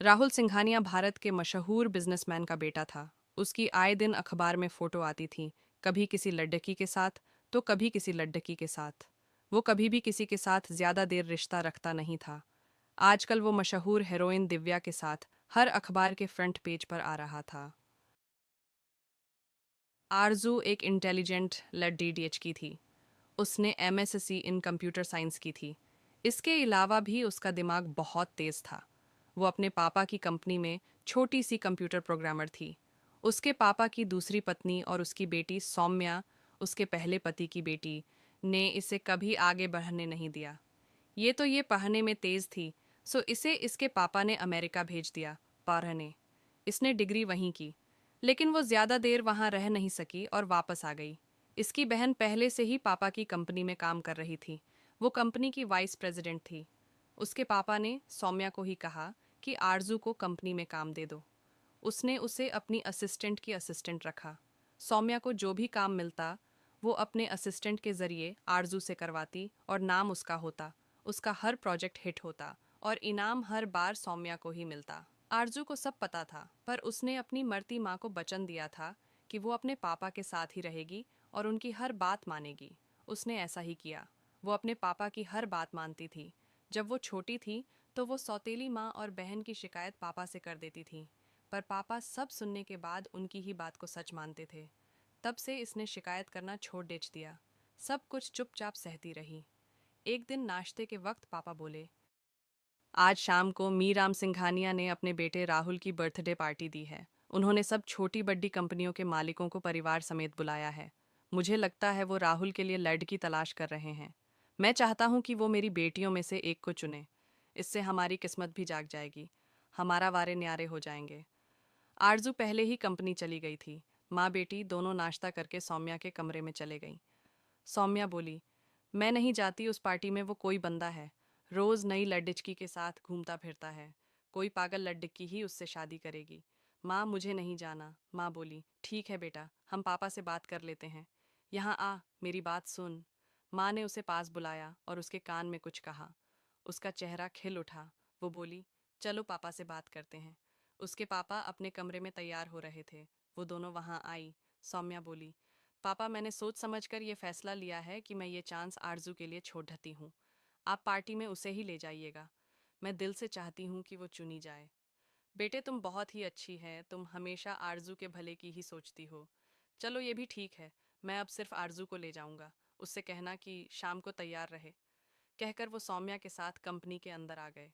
राहुल सिंघानिया भारत के मशहूर बिजनेसमैन का बेटा था। उसकी आए दिन अखबार में फोटो आती थी, कभी किसी लड़की के साथ तो कभी किसी लड़की के साथ। वो कभी भी किसी के साथ ज्यादा देर रिश्ता रखता नहीं था। आजकल वो मशहूर हीरोइन दिव्या के साथ हर अखबार के फ्रंट पेज पर आ रहा था। आरजू एक इंटेलिजेंट लड़की की थी। उसने एमएससी इन कंप्यूटर साइंस की थी। इसके अलावा भी उसका दिमाग बहुत तेज था। वो अपने पापा की कंपनी में छोटी सी कंप्यूटर प्रोग्रामर थी। उसके पापा की दूसरी पत्नी और उसकी बेटी सौम्या, उसके पहले पति की बेटी, ने इसे कभी आगे बढ़ने नहीं दिया। ये पढ़ने में तेज थी, सो इसे इसके पापा ने अमेरिका भेज दिया पढ़ने। इसने डिग्री वहीं की, लेकिन वो ज़्यादा देर वहाँ रह नहीं सकी और वापस आ गई। इसकी बहन पहले से ही पापा की कंपनी में काम कर रही थी। वो कंपनी की वाइस प्रेसिडेंट थी। उसके पापा ने सौम्या को ही कहा कि आरजू को कंपनी में काम दे दो। उसने उसे अपनी असिस्टेंट की असिस्टेंट रखा। सौम्या को जो भी काम मिलता, वो अपने असिस्टेंट के ज़रिए आरजू से करवाती और नाम उसका होता। उसका हर प्रोजेक्ट हिट होता और इनाम हर बार सौम्या को ही मिलता। आरजू को सब पता था, पर उसने अपनी मरती माँ को वचन दिया था कि वो अपने पापा के साथ ही रहेगी और उनकी हर बात मानेगी। उसने ऐसा ही किया। वो अपने पापा की हर बात मानती थी। जब वो छोटी थी तो वो सौतेली माँ और बहन की शिकायत पापा से कर देती थी, पर पापा सब सुनने के बाद उनकी ही बात को सच मानते थे। तब से इसने शिकायत करना छोड़ देच दिया। सब कुछ चुपचाप सहती रही। एक दिन नाश्ते के वक्त पापा बोले, आज शाम को मीराम सिंघानिया ने अपने बेटे राहुल की बर्थडे पार्टी दी है। उन्होंने सब छोटी बड़ी कंपनियों के मालिकों को परिवार समेत बुलाया है। मुझे लगता है वो राहुल के लिए लड़की तलाश कर रहे हैं। मैं चाहता हूँ कि वो मेरी बेटियों में से एक को चुने। इससे हमारी किस्मत भी जाग जाएगी। हमारा वारे न्यारे हो जाएंगे। आरजू पहले ही कंपनी चली गई थी। माँ बेटी दोनों नाश्ता करके सौम्या के कमरे में चले गईं। सौम्या बोली, मैं नहीं जाती उस पार्टी में। वो कोई बंदा है, रोज नई लड्डिचकी के साथ घूमता फिरता है। कोई पागल लड्डिकी ही उससे शादी करेगी। माँ, मुझे नहीं जाना। माँ बोली, ठीक है बेटा, हम पापा से बात कर लेते हैं। यहाँ आ, मेरी बात सुन। माँ ने उसे पास बुलाया और उसके कान में कुछ कहा। उसका चेहरा खिल उठा। वो बोली, चलो पापा से बात करते हैं। उसके पापा अपने कमरे में तैयार हो रहे थे। वो दोनों वहाँ आई। सौम्या बोली, पापा, मैंने सोच समझकर ये फैसला लिया है कि मैं ये चांस आरजू के लिए छोड़ देती हूँ। आप पार्टी में उसे ही ले जाइएगा। मैं दिल से चाहती हूँ कि वो चुनी जाए। बेटे, तुम बहुत ही अच्छी हैं। तुम हमेशा आरजू के भले की ही सोचती हो। चलो, ये भी ठीक है। मैं अब सिर्फ आरजू को ले जाऊंगा। उससे कहना कि शाम को तैयार रहे। कहकर वो सौम्या के साथ कंपनी के अंदर आ गए।